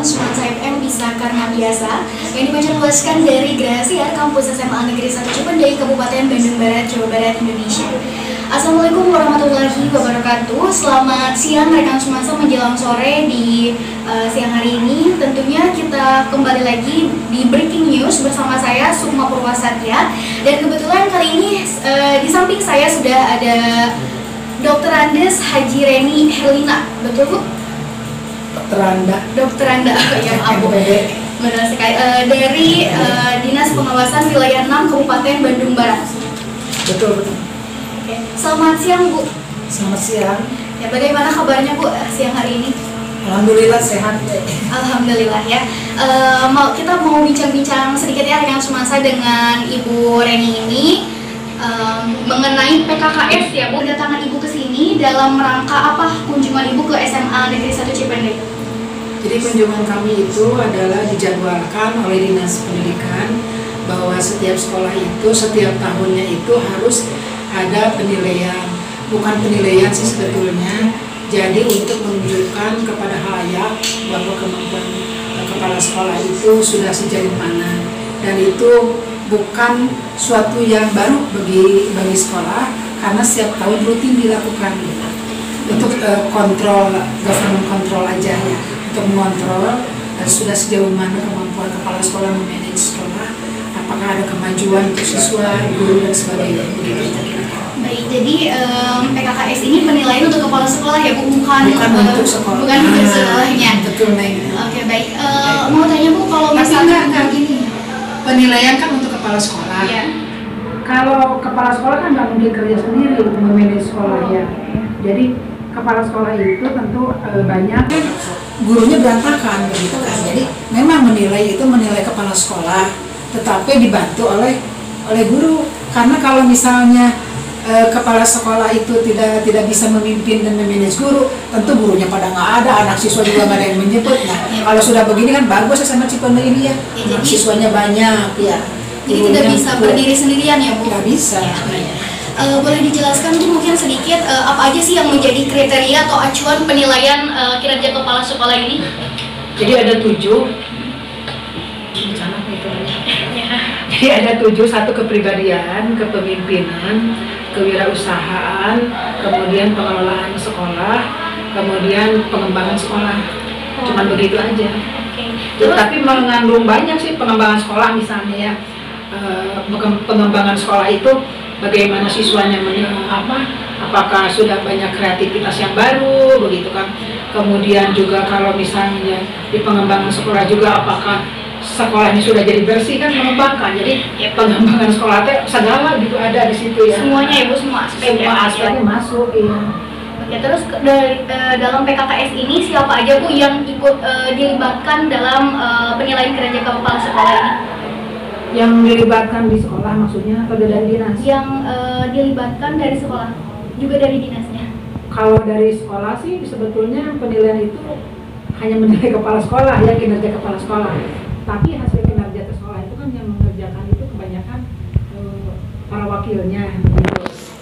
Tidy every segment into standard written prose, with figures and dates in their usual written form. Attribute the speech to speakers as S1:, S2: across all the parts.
S1: Semansa FM bisa karena biasa yang dipancarluaskan dari Gracia Kampus SMA Negeri 1 Cipendei, Kabupaten Bandung Barat, Jawa Barat, Indonesia. Assalamualaikum warahmatullahi wabarakatuh. Selamat siang rekan Semansa menjelang sore di siang hari ini. Tentunya kita kembali lagi di Breaking News bersama saya Sukma Purwasatya. Dan kebetulan kali ini di samping saya sudah ada Dr. Andes Haji Reni Herlina, betul Bu? Dokter Anda yang abu benar sekali dari Dinas Pengawasan Wilayah 6 Kabupaten Bandung Barat.
S2: Betul.
S1: Oke. Selamat siang Bu.
S2: Selamat siang.
S1: Ya, bagaimana kabarnya Bu siang hari ini?
S2: Alhamdulillah sehat.
S1: Alhamdulillah ya. Kita mau bincang-bincang sedikit ya rekan Semansa dengan Ibu Reni ini mengenai PKKS ya Bu. Kedatangan Ibu ke sini dalam rangka apa kunjungan Ibu ke SMA Negeri 1 Cipendei?
S2: Jadi kunjungan kami itu adalah dijadwalkan oleh Dinas Pendidikan bahwa setiap sekolah itu setiap tahunnya itu harus ada penilaian. Bukan penilaian sih sebetulnya. Jadi untuk menunjukkan kepada halayak bahwa kemampuan kepala sekolah itu sudah sejauh mana, dan itu bukan suatu yang baru bagi sekolah karena setiap tahun rutin dilakukan gitu. Untuk kontrol, government control aja ya, untuk mengontrol sudah sejauh mana kemampuan kepala sekolah memanage sekolah, apakah ada kemajuan untuk siswa, guru dan sebagainya begitu.
S1: Baik, jadi PKKS ini penilaian untuk kepala sekolah ya Bu, bukan
S2: untuk sekolah.
S1: Bukan untuk sekolahnya.
S2: Betul Neng.
S1: Oke, baik. Mau tanya Bu, kalau misalnya
S2: gini, penilaian kan untuk kepala sekolah.
S1: Ya.
S2: Kalau kepala sekolah kan nggak mungkin kerja sendiri untuk memanage sekolahnya. Jadi kepala sekolah itu tentu banyak gurunya berantakan begitu kan. Jadi memang menilai kepala sekolah, tetapi dibantu oleh guru. Karena kalau misalnya kepala sekolah itu tidak bisa memimpin dan memanage guru, tentu gurunya pada nggak ada, anak siswa juga nggak ada yang menjemput. Nah, kalau sudah begini kan bagus SMA Cipendei ini ya, anak siswanya banyak ya.
S1: Jadi tidak bisa berdiri sendirian ya Bu?
S2: Nggak bisa.
S1: Boleh dijelaskan Bu mungkin sedikit apa aja sih yang menjadi kriteria atau acuan penilaian kinerja kepala sekolah ini?
S2: Jadi ada 7. Jadi ada 7, satu kepribadian, kepemimpinan, kewirausahaan, kemudian pengelolaan sekolah, kemudian pengembangan sekolah. Cuman begitu aja. Tapi mengandung banyak sih pengembangan sekolah, misalnya ya, pengembangan sekolah itu bagaimana siswanya apakah sudah banyak kreativitas yang baru begitu kan. Kemudian juga kalau misalnya di pengembangan sekolah juga apakah sekolahnya sudah jadi bersih kan, mengembangkan. Jadi pengembangan sekolah itu segala gitu ada di situ ya.
S1: Semuanya ya Bu, semua
S2: aspeknya masuk ya.
S1: Oke, terus dari dalam PKKS ini siapa aja Bu yang ikut dilibatkan dalam penilaian kinerja kepala sekolah ini?
S2: Yang dilibatkan di sekolah maksudnya atau dari dinas?
S1: Yang dilibatkan dari sekolah, juga dari dinasnya.
S2: Kalau dari sekolah sih sebetulnya penilaian itu hanya menilai kepala sekolah ya, kinerja kepala sekolah. Tapi hasil kinerja sekolah itu kan yang mengerjakan itu kebanyakan para wakilnya gitu.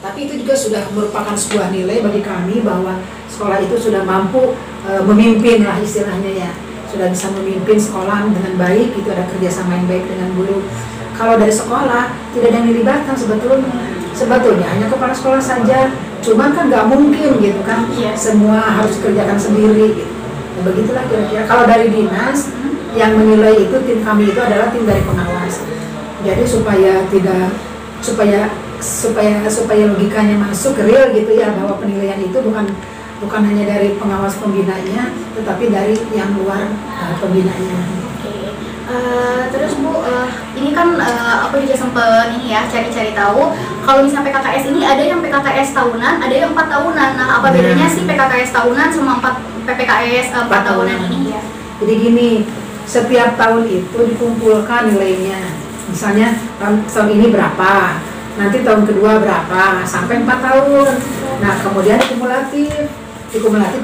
S2: Tapi itu juga sudah merupakan sebuah nilai bagi kami bahwa sekolah itu sudah mampu memimpin lah istilahnya ya, sudah bisa memimpin sekolah dengan baik, itu ada kerjasama yang baik dengan guru. Kalau dari sekolah tidak ada yang dilibatkan sebetulnya hanya kepala sekolah saja, cuman kan nggak mungkin gitu kan, semua harus dikerjakan sendiri gitu. Nah, begitulah kira-kira. Kalau dari dinas yang menilai itu, tim kami itu adalah tim dari pengawas. Jadi supaya logikanya masuk real gitu ya, bahwa penilaian itu bukan hanya dari pengawas pembinanya, tetapi dari yang luar pembinanya.
S1: Terus Bu, ini kan aku juga sempat cari-cari tahu kalau misalnya PKKS ini ada yang PKKS tahunan, ada yang 4 tahunan. Nah, apa bedanya sih PKKS tahunan sama PPKS 4 tahunan ini ya?
S2: Jadi gini, setiap tahun itu dikumpulkan nilainya. Misalnya tahun ini berapa, nanti tahun kedua berapa, sampai 4 tahun. Nah, kemudian kumulatif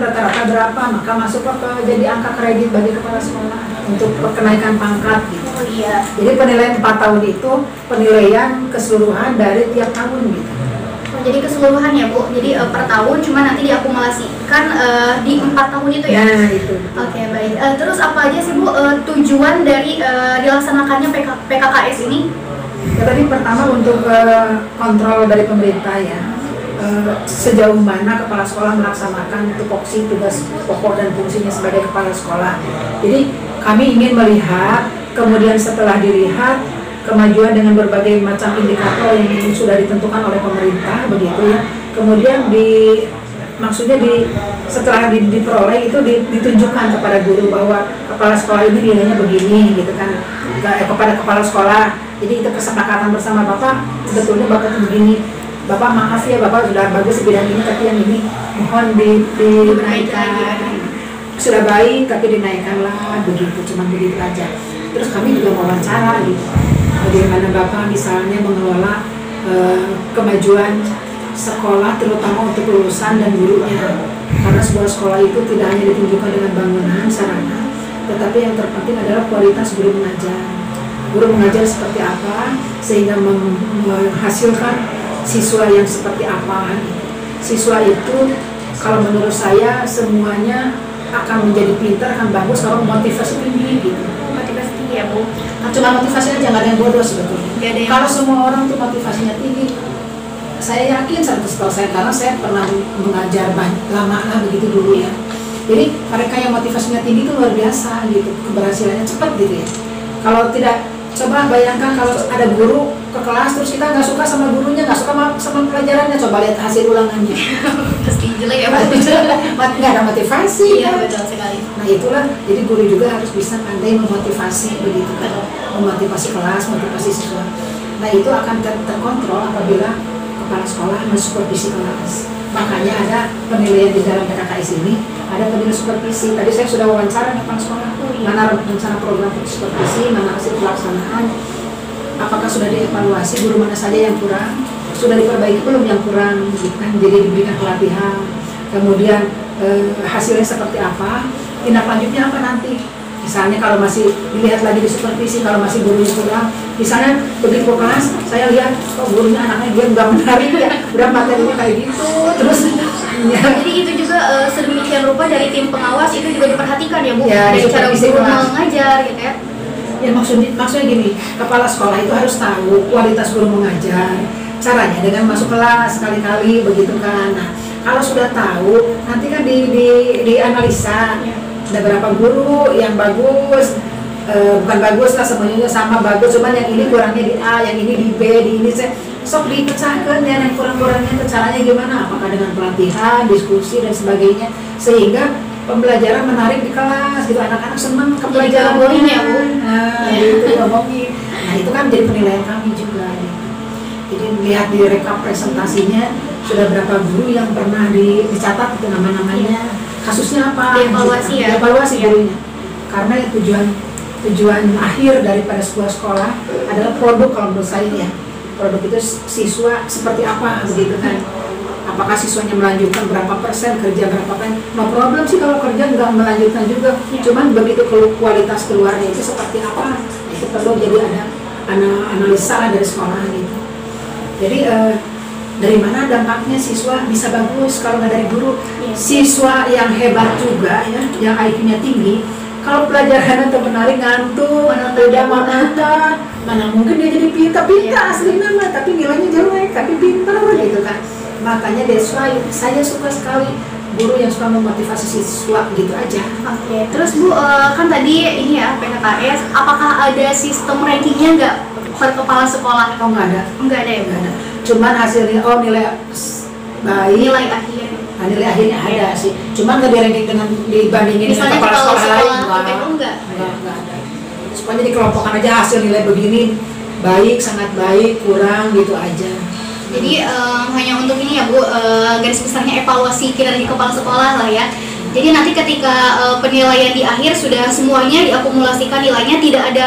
S2: rata-rata berapa, maka masuk ke jadi angka kredit bagi kepala sekolah untuk kenaikan pangkat gitu.
S1: Oh iya.
S2: Jadi penilaian 4 tahun itu penilaian keseluruhan dari tiap tahun gitu.
S1: Jadi keseluruhan ya Bu, jadi per tahun cuma nanti diakumulasikan di 4 tahun itu ya?
S2: Nah itu.
S1: Oke, baik. Terus apa aja sih Bu tujuan dari dilaksanakannya PKKS ini?
S2: Ya, tadi pertama untuk kontrol dari pemerintah ya, sejauh mana kepala sekolah melaksanakan tupoksi tugas pokok dan fungsinya sebagai kepala sekolah. Jadi kami ingin melihat, kemudian setelah dilihat kemajuan dengan berbagai macam indikator yang sudah ditentukan oleh pemerintah begitu ya. Kemudian setelah diperoleh itu ditunjukkan kepada guru bahwa kepala sekolah ini nilainya begini gitu kan, kepada kepala sekolah. Jadi itu kesepakatan bersama, Bapak sebetulnya Bapak itu begini, Bapak maaf ya Bapak sudah bagus di bidang ini tapi yang ini mohon dinaikkan. Sudah baik tapi dinaikkanlah begitu, cuma begitu aja. Terus kami juga wawancara gitu, bagaimana Bapak misalnya mengelola kemajuan sekolah terutama untuk lulusan dan gurunya, karena sebuah sekolah itu tidak hanya ditunjukkan dengan bangunan, sarana, tetapi yang terpenting adalah kualitas guru mengajar seperti apa sehingga menghasilkan siswa yang seperti apa. Siswa itu kalau menurut saya semuanya akan menjadi pintar, akan bagus kalau motivasi tinggi gitu.
S1: Motivasi tinggi ya Bu?
S2: Cuma motivasinya jangan ada yang bodoh sebetulnya. Kalau semua orang tuh motivasinya tinggi, saya yakin 100% karena saya pernah mengajar lama lah begitu dulu ya. Jadi mereka yang motivasinya tinggi itu luar biasa gitu, keberhasilannya cepat gitu ya. Kalau tidak, coba bayangkan kalau ada guru ke kelas terus kita nggak suka sama gurunya, nggak suka sama pelajarannya, coba lihat hasil ulangannya.
S1: Pasti jelek ya Bu?
S2: Nggak ada motivasi.
S1: Iya betul sekali.
S2: Nah itulah, jadi guru juga harus bisa pandai memotivasi begitu kan, memotivasi kelas, motivasi siswa. Nah itu akan terkontrol apabila kepala sekolah mensupervisi kelas. Makanya ada penilaian di dalam PKKS ini, ada penilaian supervisi. Tadi saya sudah wawancara kepala sekolah, mana rencana program supervisi, mana hasil pelaksanaan, apakah sudah dievaluasi, guru mana saja yang kurang, sudah diperbaiki belum yang kurang, gitu kan? Jadi diberikan pelatihan, kemudian hasilnya seperti apa, tindak lanjutnya apa nanti. Misalnya kalau masih dilihat lagi di supervisi, kalau masih gurunya kurang, misalnya begitu kelas, saya lihat kok gurunya anaknya dia nggak menarik ya, udah materinya kayak gitu, terus ya.
S1: Jadi itu juga sedemikian rupa dari tim pengawas itu juga diperhatikan ya Bu,
S2: Ya,
S1: dari cara
S2: supervisi
S1: guru
S2: kelas
S1: mengajar gitu ya.
S2: Ya maksudnya gini, kepala sekolah itu harus tahu kualitas guru mengajar, caranya dengan masuk kelas sekali-kali begitu kan. Nah, kalau sudah tahu, nanti kan dianalisa. Ada berapa guru yang bagus, bukan bagus lah semuanya sama bagus, cuman yang ini kurangnya di A, yang ini di B, di ini C. Sok dipecahkan ya, yang kurang-kurangnya itu caranya gimana, apakah dengan pelatihan, diskusi dan sebagainya, sehingga pembelajaran menarik di kelas gitu, anak-anak senang ke pelajaran
S1: ya Bu.
S2: Nah itu ngomongin. Nah itu kan jadi penilaian kami juga gitu. Jadi lihat di rekap presentasinya sudah berapa guru yang pernah dicatat itu nama-namanya, kasusnya apa,
S1: Dievaluasi ya?
S2: Dievaluasi gurunya. Karena tujuan akhir daripada sebuah sekolah adalah produk, kalau menurut saya ya, produk itu siswa seperti apa begitu kan. Apakah siswanya melanjutkan berapa persen, kerja berapa persen, no problem sih kalau kerja nggak melanjutkan juga ya. Cuman begitu kualitas keluarnya itu seperti apa, itu perlu jadi ada analisa dari sekolah gitu. Jadi dari mana dampaknya siswa bisa bagus kalau nggak dari guru. Siswa yang hebat juga ya, yang IQ-nya tinggi, kalau pelajaran itu menarik, ngantuk, udah monoton, mana mungkin dia jadi pintar aslinya mah, tapi nilainya jelek, tapi pintar gitu kan. Makanya that's why saya suka sekali guru yang suka memotivasi siswa gitu aja.
S1: Oke, terus Bu, kan tadi ini ya PKKS, apakah ada sistem rankingnya nggak per kepala sekolah?
S2: Oh nggak ada.
S1: Nggak ada ya Bu?
S2: Nggak ada. Cuman hasilnya nilai baik.
S1: Nilai akhir.
S2: Nah, nilai akhirnya ada sih. Cuman nggak di-ranking dengan dibandingin
S1: misalnya
S2: dengan kepala sekolah lain.
S1: Enggak
S2: Ada. Semuanya dikelompokkan aja hasil nilai begini, baik, sangat baik, kurang gitu aja.
S1: Jadi hanya untuk ini ya Bu, garis besarnya evaluasi kinerja kepala sekolah lah ya. Jadi nanti ketika penilaian di akhir sudah semuanya diakumulasikan nilainya, tidak ada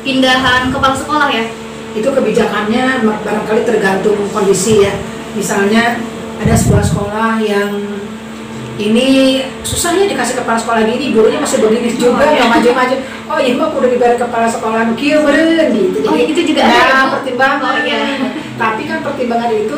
S1: pindahan kepala sekolah ya.
S2: Itu kebijakannya barangkali tergantung kondisi ya. Misalnya ada sebuah sekolah yang ini susahnya dikasih kepala sekolah gini, gurunya masih begini juga, nggak maju-maju. Oh iya mah udah dibayar kepala sekolah kieu meureun gitu.
S1: Oh itu juga ada ya,
S2: pertimbangan.
S1: Oh, iya.
S2: Tapi kan pertimbangan itu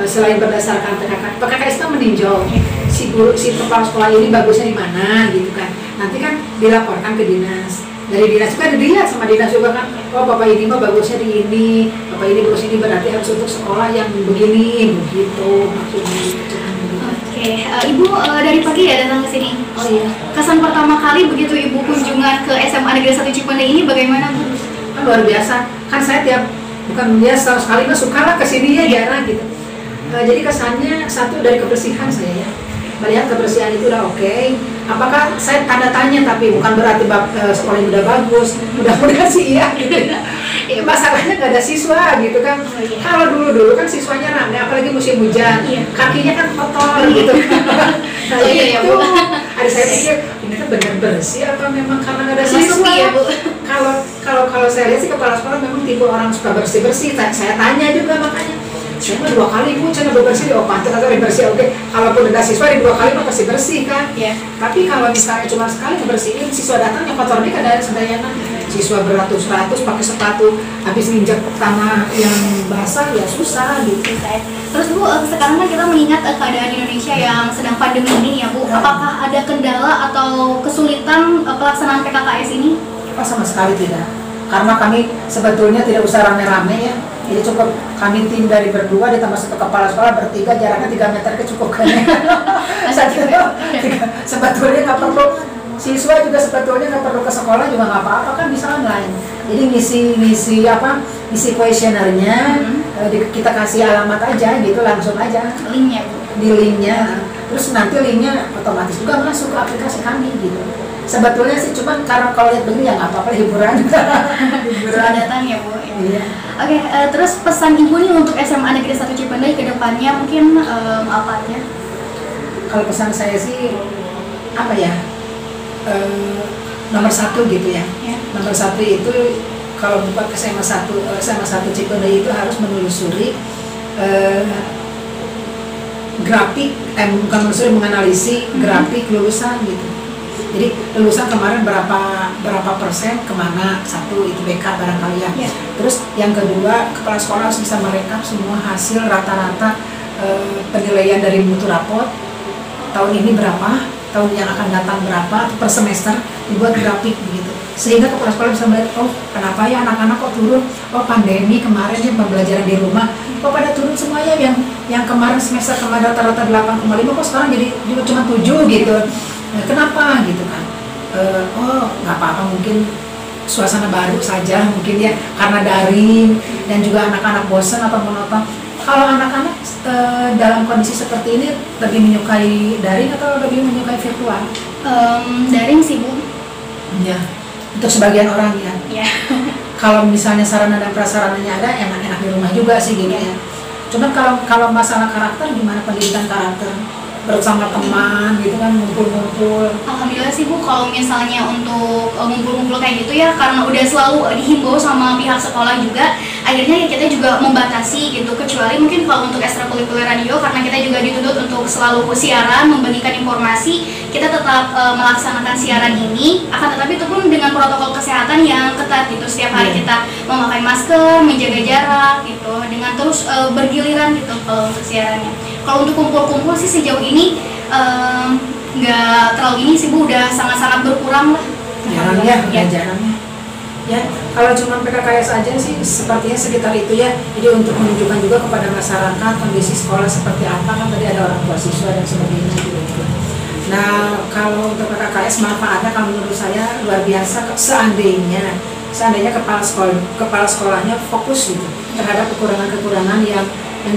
S2: selain berdasarkan PKKS kan meninjau si guru, si kepala sekolah ini bagusnya di mana gitu kan. Nanti kan dilaporkan ke dinas. Dari dinas juga dilihat sama dinas juga kan, oh bapak ini mah bagusnya di ini, bapak ini bagus ini, berarti harus untuk sekolah yang begini, begitu maksudnya.
S1: Oke, Ibu dari pagi ya datang ke sini.
S2: Oh iya.
S1: Kesan pertama kali begitu Ibu kunjungan ke SMA Negeri 1 Cipendei ini bagaimana Bu?
S2: Kan luar biasa. Kan saya bukan biasa sekali mah suka lah kesini ya, jarang gitu. Jadi kesannya satu dari kebersihan saya ya. Melihat kebersihan itu udah oke. Apakah saya tanda tanya, tapi bukan berarti sekolah udah bagus, mudah-mudahan sih iya gitu. Ya, masalahnya nggak ada siswa gitu kan. Kalau dulu kan siswanya ramai, apalagi musim hujan, kakinya kan kotor gitu. Nah itu ada saya pikir ini tuh benar bersih atau memang karena nggak ada siswa
S1: ya Bu?
S2: Kalau saya lihat sih kepala sekolah memang tipe orang suka bersih. Saya tanya juga makanya. Saya mah 2 kali Bu, saya bersih, oh pantas atau bersih, oke. Kalaupun ada siswa di 2 kali mah pasti bersih kan. Tapi kalau misalnya cuma sekali ngebersihin, siswa datang yang kotor nih kadang sedayana. Siswa beratus-ratus pakai sepatu, habis nginjak tanah yang basah ya susah gitu.
S1: Terus Bu, sekarang kan kita mengingat keadaan Indonesia yang sedang pandemi ini ya Bu. Apakah ada kendala atau kesulitan pelaksanaan PKKS ini?
S2: Oh sama sekali tidak. Karena kami sebetulnya tidak usah rame-rame ya. Jadi cukup kami tim dari berdua ditambah 1 kepala sekolah, bertiga jaraknya 3 meter cukup kan. Sebetulnya nggak perlu, siswa juga sebetulnya nggak perlu ke sekolah juga nggak apa-apa kan, bisa online. Jadi ngisi kuesionernya, kita kasih alamat aja gitu, langsung aja
S1: Linknya
S2: di linknya, terus nanti linknya otomatis juga masuk ke aplikasi kami gitu. Sebetulnya sih cuman karena kalau lihat begini ya nggak apa-apa, hiburan.
S1: Sudah datang ya Bu.
S2: Iya.
S1: Oke, terus pesan Ibu nih untuk SMA Negeri 1 Cipendei ke depannya mungkin apa aja?
S2: Kalau pesan saya sih apa ya? Nomor 1 gitu ya. Nomor 1 itu kalau buat SMA 1 Cipendei itu harus menelusuri grafik, bukan menelusuri, menganalisis grafik lulusan gitu. Jadi lulusan kemarin berapa persen kemana, satu itu BK barangkali ya. Terus yang kedua, kepala sekolah harus bisa merekap semua hasil rata-rata penilaian dari mutu rapot tahun ini berapa, tahun yang akan datang berapa, per semester dibuat grafik begitu. Sehingga kepala sekolah bisa melihat, oh kenapa ya anak-anak kok turun, oh pandemi kemarin ya pembelajaran di rumah, kok pada turun semuanya, yang kemarin semester kemarin rata-rata 8,5 kok sekarang jadi cuma 7 gitu. Kenapa gitu kan? Oh nggak apa-apa, mungkin suasana baru saja mungkin ya, karena daring dan juga anak-anak bosan atau monoton. Kalau anak-anak dalam kondisi seperti ini lebih menyukai daring atau lebih menyukai virtual?
S1: Daring sih Bu.
S2: Ya, untuk sebagian orang ya. Kalau misalnya sarana dan prasarananya ada, enak-enak di rumah juga sih gitu ya. Cuman kalau masalah karakter, gimana pendidikan karakter? Bersama teman gitu kan, ngumpul-ngumpul.
S1: Alhamdulillah sih Bu, kalau misalnya untuk ngumpul-ngumpul kayak gitu ya, karena udah selalu dihimbau sama pihak sekolah juga, akhirnya ya kita juga membatasi gitu, kecuali mungkin kalau untuk ekstrakurikuler radio, karena kita juga dituntut untuk selalu siaran, membagikan informasi, kita tetap melaksanakan siaran ini, akan tetapi itu pun dengan protokol kesehatan yang ketat gitu. Setiap hari kita memakai masker, menjaga jarak gitu, dengan terus bergiliran gitu kalau untuk siarannya. Kalau untuk kumpul-kumpul sih sejauh ini nggak terlalu ini sih Bu, udah sangat-sangat berkurang lah.
S2: Jarang ya. Kalau cuma PKKS aja sih sepertinya sekitar itu ya. Jadi untuk menunjukkan juga kepada masyarakat kondisi sekolah seperti apa, kan tadi ada orang tua siswa dan sebagainya gitu. Nah kalau untuk PKKS manfaatnya kalau menurut saya luar biasa, seandainya kepala sekolahnya fokus gitu terhadap kekurangan-kekurangan yang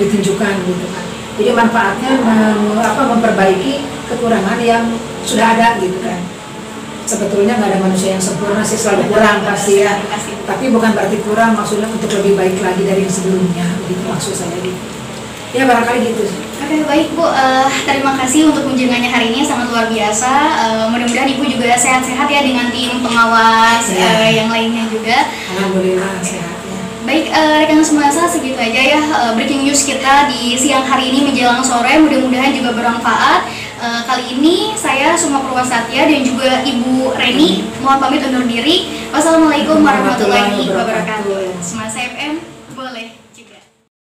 S2: ditunjukkan gitu kan. Jadi manfaatnya memperbaiki kekurangan yang sudah ada gitu kan. Sebetulnya nggak ada manusia yang sempurna sih, selalu kurang pasti ya. Tapi bukan berarti kurang, maksudnya untuk lebih baik lagi dari yang sebelumnya, gitu maksud saya gitu. Ya barangkali gitu sih.
S1: Oke, baik Bu, terima kasih untuk kunjungannya hari ini, sangat luar biasa. Mudah-mudahan Ibu juga sehat-sehat ya dengan tim pengawas yang lainnya juga.
S2: Alhamdulillah sehat.
S1: Baik, rekan semasa segitu aja ya breaking news kita di siang hari ini menjelang sore, mudah-mudahan juga bermanfaat. Kali ini saya Suma Purwasatya dan juga Ibu Reni mohon pamit undur diri. Wassalamualaikum warahmatullahi wabarakatuh. Semasa FM